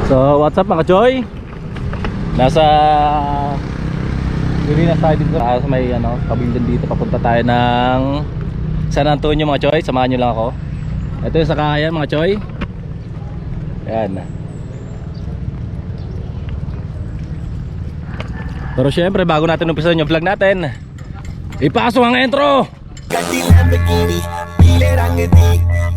So what's up mga Choy? Nasa Pilipinas tayo dito sa may kabildan dito. Papunta tayo ng San Antonio mga Choy. Samahan nyo lang ako. Ito yung sakayan mga Choy. Ayan. Pero syempre bago natin umpisan yung vlog natin, ipasok ang intro! रंग दी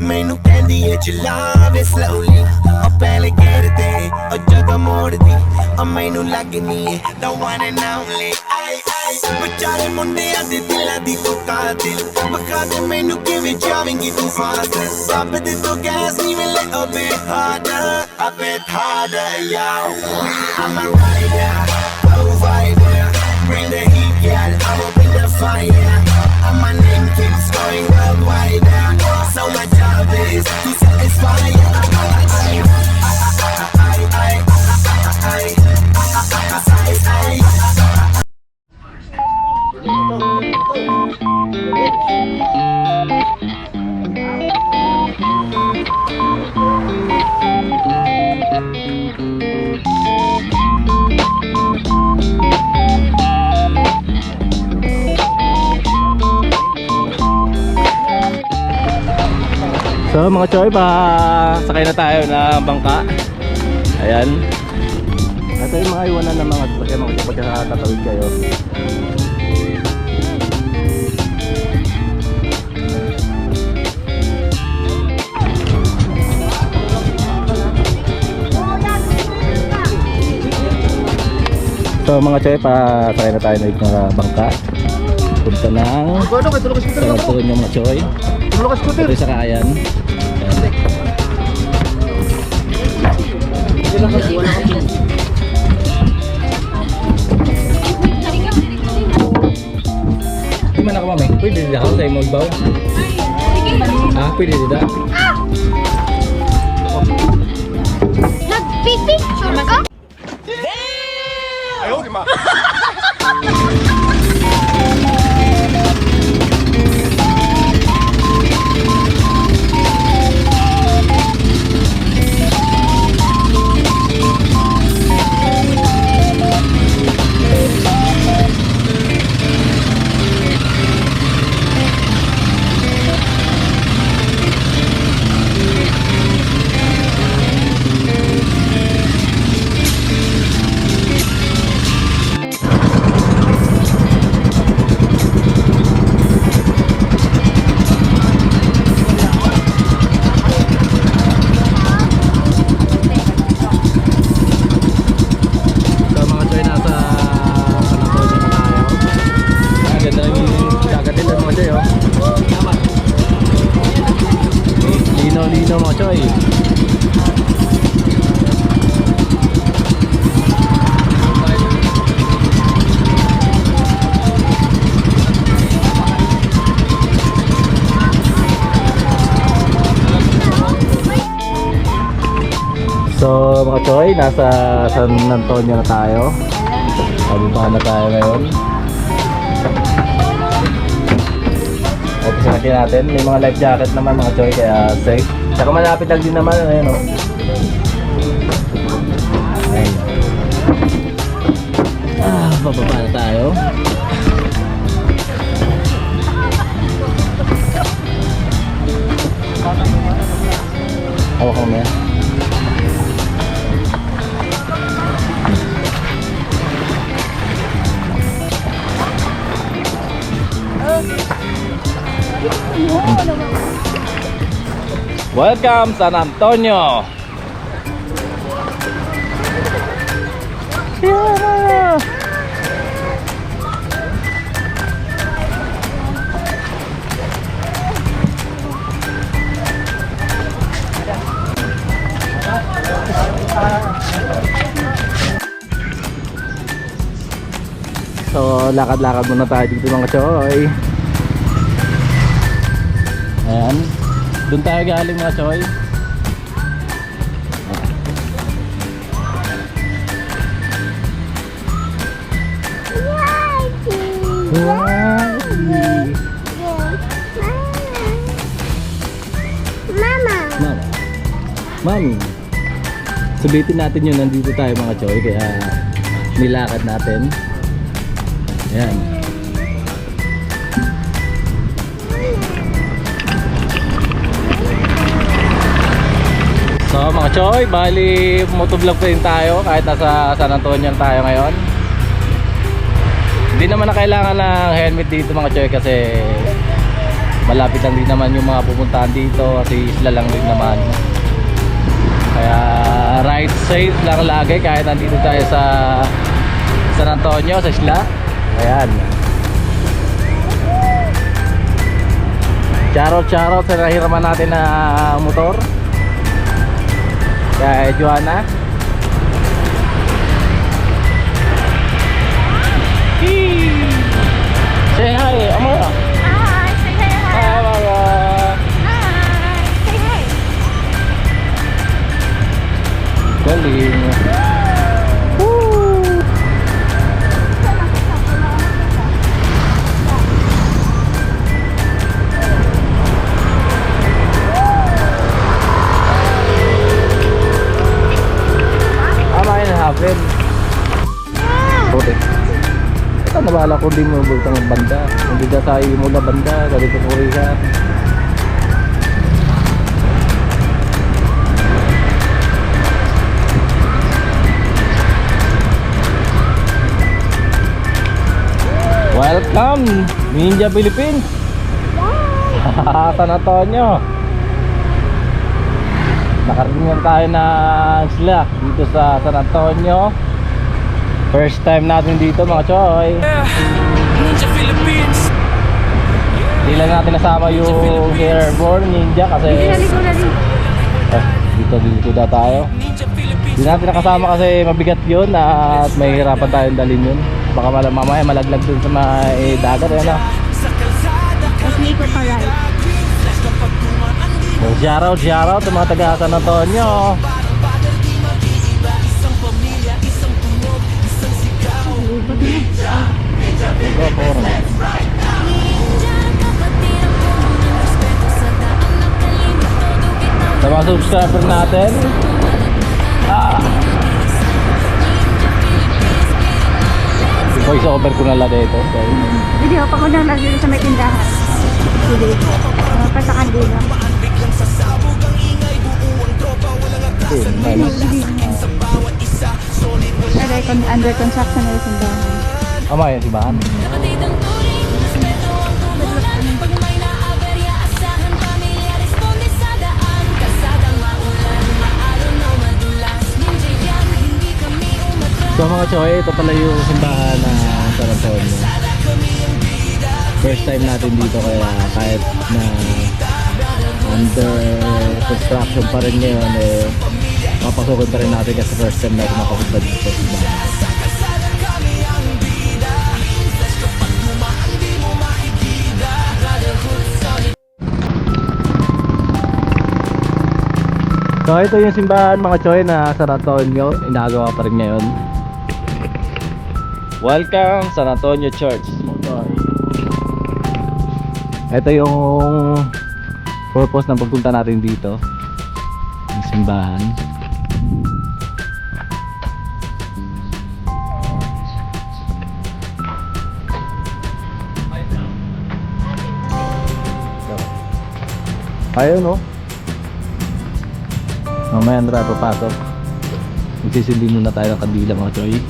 मैनू कहंदी है चला वे slowly और पहले गिरदे और जगह मोड़ दी और मैनू लगनी है the one and only आई आई बेचारे मुंडियां दे दिलां दी तू कातिल बखा दे मैनू किवें जावेंगी तू फास्ट बाप दे तो गैस नी मिले a bit harder yo I'm a rider provider bring the heat girl I will bring the fire and my name keeps going worldwide. So my job is to satisfy So mga Choy, sakay na tayo ng bangka. Ayan. Ito yung mga iwanan ng mga sasakyan mga Choy pagka tatawid kayo. So mga Choy, sakay na tayo ng bangka. Punta ng San Antonio mga Choy. Ito yung sakayan. Di mana ka mami? Pwede dito ako sa imong baw? Ah, pwede dito? Nag-picture ka? Ayaw di ma. Lino mga Choy. So mga Choy, nasa San Antonio na tayo. Abubahan na tayo ngayon. Option natin, may mga life jacket naman mga Choy, kaya safe. Tsaka malapit lang din naman, ayun o. Ayun. Bababa na tayo. Hawak mo yan. Welcome San Antonio. Yeah. So lakad-lakad muna tayo dito mga Choy. Ayan. Doon tayo galing mga Choy. Mami. Sulitin natin yun, nandito tayo mga choy, kaya nilakad natin. Ayan. So mga choy, bali motovlog pa rin tayo kahit nasa San Antonio tayo ngayon. Hindi naman na kailangan ng helmet dito mga choy kasi malapit lang din naman yung mga pupuntahan dito kasi isla lang din naman. Kaya ride safe lang lagi kahit nandito tayo sa San Antonio, sa isla. Ayan. Charot sa nahiraman natin na motor. Kaya Joanna. Say hi, Amara. Hi, say hi. Hi, Amara. Hi, say hi. Galing. Happen. Puti. Ito nabala ko din mo bultang banda. Hindi ka tayo mula banda, ganito po ka. Welcome Ninja Philippines. San Antonio. Nakarating lang tayo ng isla dito sa San Antonio. First time natin dito mga choy. Ninja Philippines. Hindi lang natin nasama yung airborne ninja kasi dito na tayo. Hindi natin nakasama kasi mabigat yun at mahihirapan tayong dalhin yun. Baka mamaya malaglag dun sa may dagat. Ayan na. Tapos may ko pa right. Shoutout sa mga taga San Antonio. Sa mga subscriber natin, voice over ko na lang dito. Video pa ko na dito sa may tindahan. Sige. Pa sa kandila. Under construction na yung tindahan. Ama yan si Bahan. So mga choy, ito pala yung simbahan na San Antonio. First time natin dito kaya kahit na under construction pa rin ngayon papasukin pa rin natin kasi first time natin makapunta dito sa simbahan. So ito yung simbahan mga choy na San Antonio, inagawa pa rin ngayon. Welcome San Antonio Church mga choy. Ito yung purpose ng pagpunta natin dito, yung simbahan. Ayun no. Mamaya na tayo papasok. Magsisindi muna tayo ng kandila mga choy.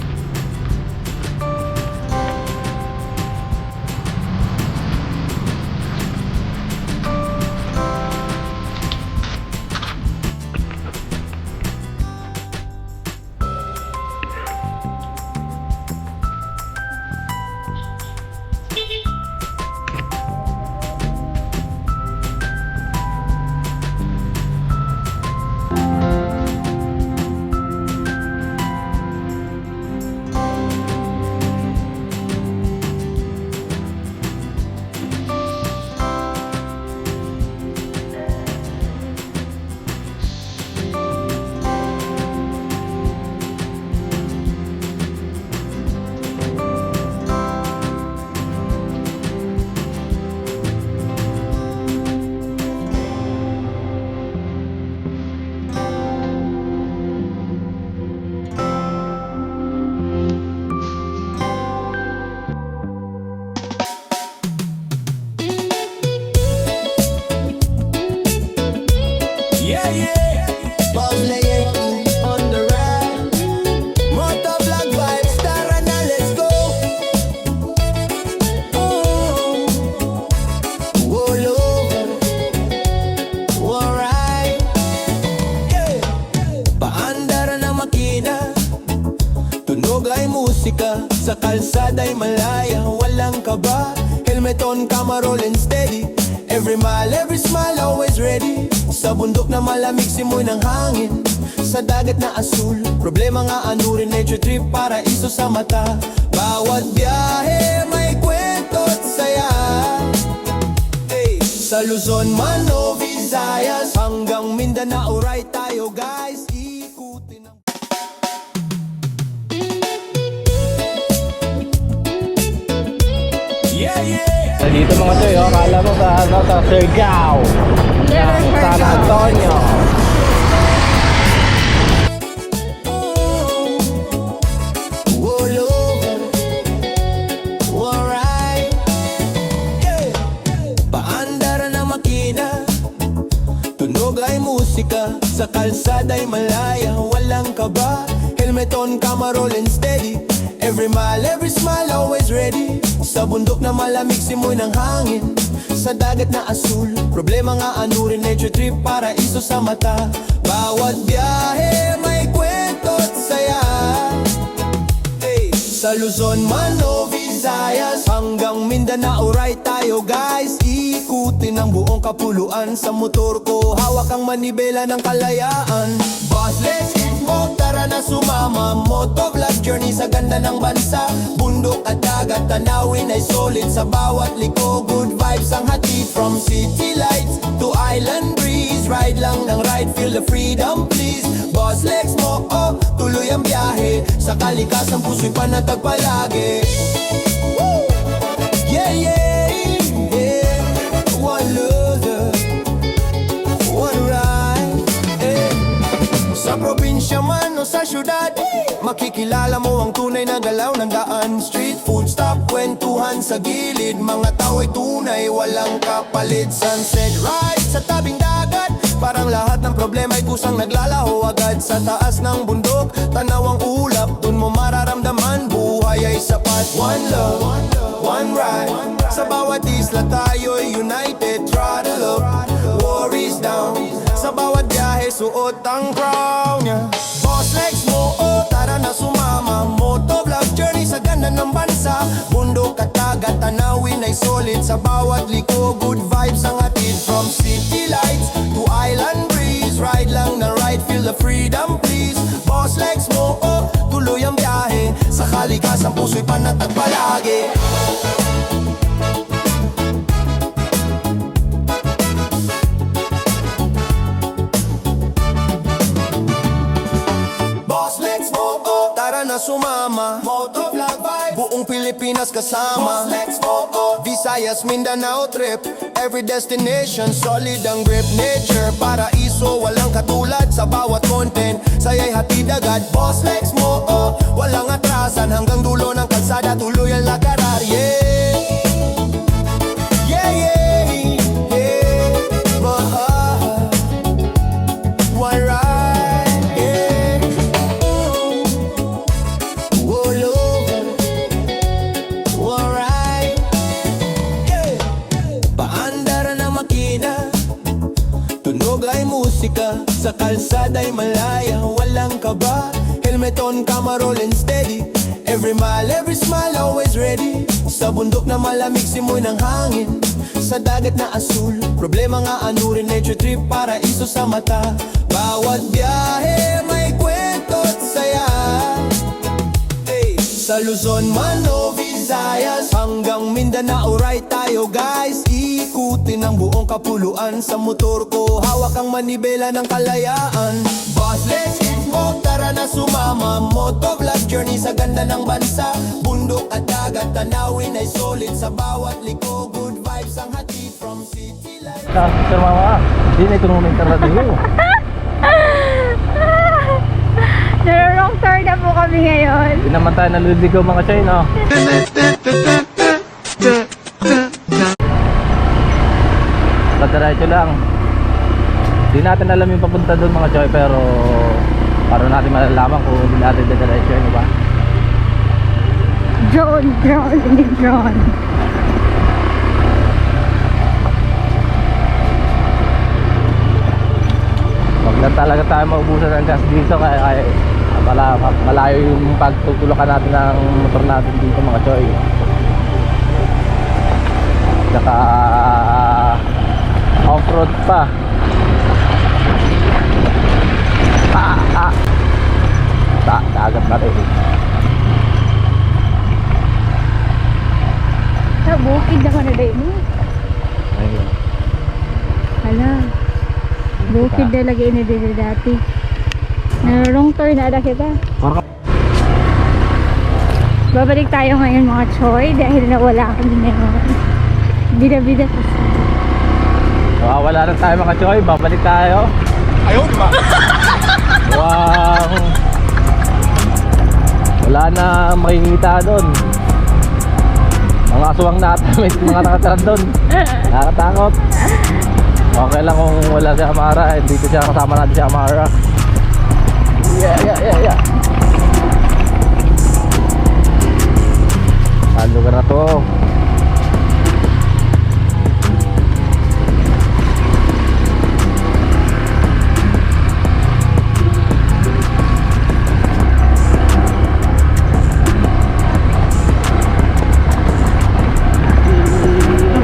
Sa kalsada'y malaya, walang kaba. Helmet on, camera rolling steady. Every mile, every smile, always ready. Sa bundok na malamig, simoy ng hangin. Sa dagat na asul, problema nga anurin. Nature trip, paraiso sa mata. Bawat biyahe, may kwento't saya. Hey, sa Luzon man o Visayas, hanggang Mindanao, right tayo guys. Ikutin ang... Yeah, yeah. So dito mga choy, oh, akala mo sa, ano, sa Surigao ng San Antonio. Paandar na makina, tunog ay musika. Sa kalsada'y malaya, walang kaba. Helmet on, camera rolling steady. Every mile, every smile, always ready. Sa bundok na malamig, simoy ng hangin. Sa dagat na asul, problema nga anurin. Nature trip, paraiso sa mata. Bawat biyahe, may kwento't saya. Hey, sa Luzon man o Visayas, hanggang Mindanao, right tayo guys. Ikutin ang buong kapuluan. Sa motor ko, hawak ang manibela ng kalayaan. Boss, let's hit mo, tara na sumama. Motovlog journey sa ganda ng bansa. Bundok at dagat, tanawin ay solid. Sa bawat liko, good vibes ang hatid. From city lights to island breeze. Ride lang ng ride, feel the freedom please. Boss, legs mo, oh, tuloy ang biyahe. Sa kalikasan, puso'y panatag palagi. Woo! Yeah, yeah, yeah. One loser, one ride, eh. Sa probinsya man o sa syudad, makikilala mo ang tunay na galaw ng daan. Street food stop, kwentuhan sa gilid. Mga tao'y tunay, walang kapalit. Sunset ride sa tabing dagat, parang lahat ng problema ay kusang naglalaho agad. Sa taas ng bundok, tanaw ang ulap, dun mo mararamdaman buhay ay sapat. One love, one ride. Sa bawat isla tayo'y united. Throttle up, worries down. Sa bawat biyahe, suot ang crown, yeah. Boss, legs mo, oh, tara na sumama. Motovlog journey sa ganda ng bansa. Bundok at dagat, tanawin ay solid. Sa bawat liko, good vibes ang hatid. From city lights to island breeze. Ride lang na ride, feel the freedom please. Boss, legs mo, oh, tuloy ang biyahe. Sa kalikasan, puso'y panatag palagi. Boss, legs mo, oh, tara na sumama. Motovlog vibe, buong Pilipinas kasama. Boss, legs mo, oh, Visayas, Mindanao trip. Every destination, solid ang grip. Nature, paraiso, walang katulad. Sa bawat content, saya'y hatid agad. Boss, legs mo, oh, walang atrasan. Hanggang dulo ng kalsada, tuloy ang lakarar, yeah. Yeah, yeah, yeah. One ride, yeah. All over, one ride, yeah. Paandar na makina, tunog ay musika. Sa kalsada'y malaya, walang kaba. Helmet on, camera rolling steady. Every mile, every smile, always ready. Sa bundok na malamig, simoy ng hangin. Sa dagat na asul, problema nga anurin. Nature trip, paraiso sa mata. Bawat biyahe, may kwento't saya. Hey, sa Luzon man o Visayas, hanggang Mindanao, right tayo guys. Ikutin ang buong kapuluan. Sa motor ko, hawak ang manibela ng kalayaan. Boss, let's hit mo, tara na sumama. Motovlog journey sa ganda ng bansa. Bundok at dagat, tanawin ay solid. Sa bawat liko, good vibes ang hatid. From city lights. Sir Mama, hindi na ito naman interradiyo. Naro-wrong turn na po kami ngayon. Hindi naman tayo naluligaw mga choy, no? Padiretso lang. Hindi natin alam yung papunta doon mga choy, pero para natin malalaman kung hindi natin diretso yun, diba? Drone. Wag lang talaga tayo maubusan ng gas dito kaya Malayo yung pagtutulakan natin ng motor natin dito mga choy. Saka off-road pa. Dagat natin. Sa bukid ako na dahil mo. Ayun. Hala. Bukid na lagi na dito dati. Wrong turn na kita. Babalik tayo ngayon mga choy dahil nawala kami ngayon. Bida-bida sa Wala na tayo mga choy, babalik tayo. Ayaw, di ba? Wow. Wala na makikita doon. Mga aswang natin, may mga nakatira doon. Nakakatakot. Okay lang kung wala si Amara, dito siya kasama natin si Amara. Yeah. Saan lugar na to?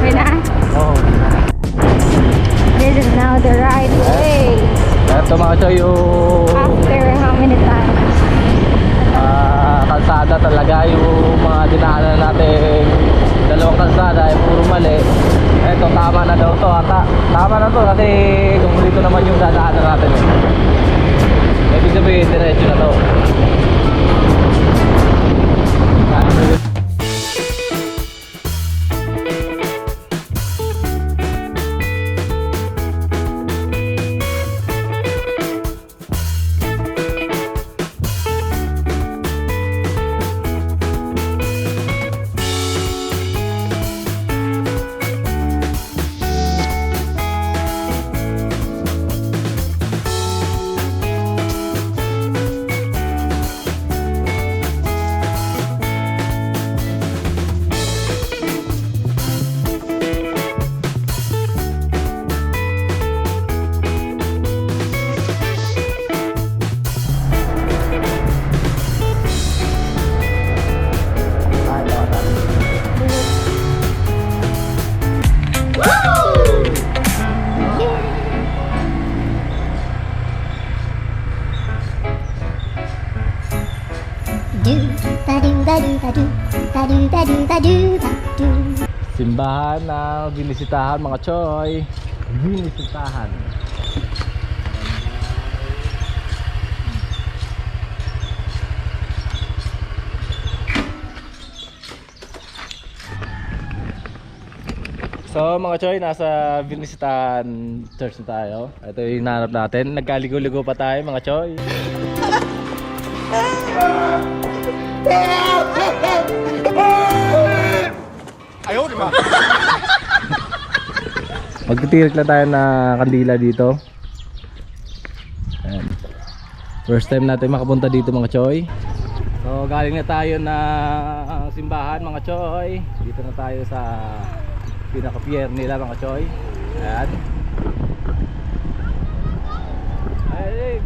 okay na. Oh. This is now the right way. Ito mga choy yung After how many times? kalsada talaga, yung mga dinaanan natin dalawang kalsada ay puro mali. Eto tama na daw to ata. Tama na to kasi kung dito naman yung dadaanan natin. Ibig sabihin diretso na to. Simbahan na binisitahan mga choy. Binisitahan. So mga choy, nasa binisitahan church na tayo. Ito yung hinahanap natin. Nagkaligo-ligo pa tayo mga choy. Ayaw, di ba? Magtitirik lang tayo na kandila dito. Ayan. First time natin makapunta dito mga choy. So galing na tayo na simbahan mga choy. Dito na tayo sa pinaka-pier nila mga choy. Ayan. Ayan.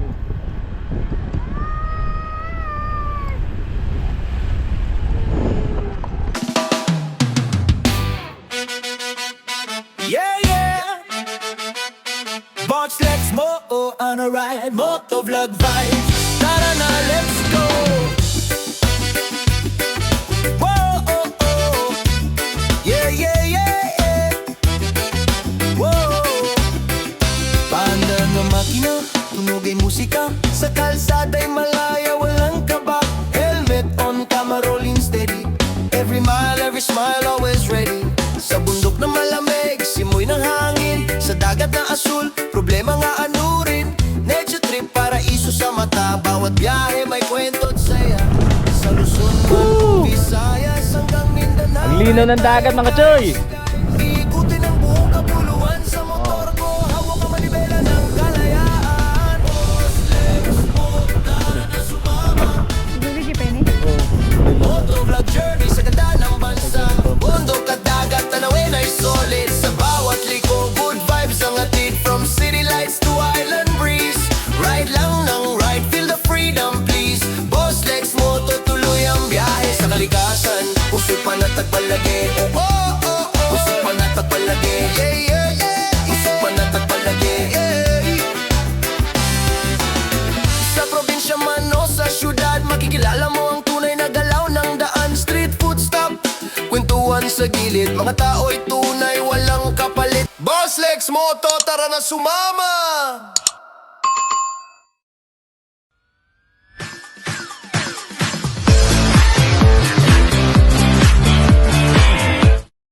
Yeah. Box, let's mo on a ride. Motovlog vibes. Tara na, let's go. Whoa, yeah. Whoa. Paanda ng makina, tunog ay musika. Sa kalsada'y malaya, walang kaba. Helmet on, camera rolling steady. Every mile, every smile, always ready. Sa bundok na malamig, simoy ng hangin. Sa dagat na asul, problema nga ano rin. Nature trip, paraiso sa mata. Bawat biyahe may kwento at saya. Sa Luzon, Visayas hanggang Mindanao. Ang lino ng dagat mga choy. Ikutin ang buong kapuluan. Sa motor ko, hawak ang manibela ng kalayaan. Hindi penny. Motovlog journey sa ganda ng bansa. Bundok at dagat, tanawin ay solid. Sa bawat liko, good vibes ang atid. From city lights to island breeze. Ride lang ng ride, feel the freedom please. Makikilala mo ang tunay na galaw ng daan. Street food stop, kwentuhan sa gilid. Mga tao'y tunay, walang kapalit. Boss Lex Moto, tara na sumama.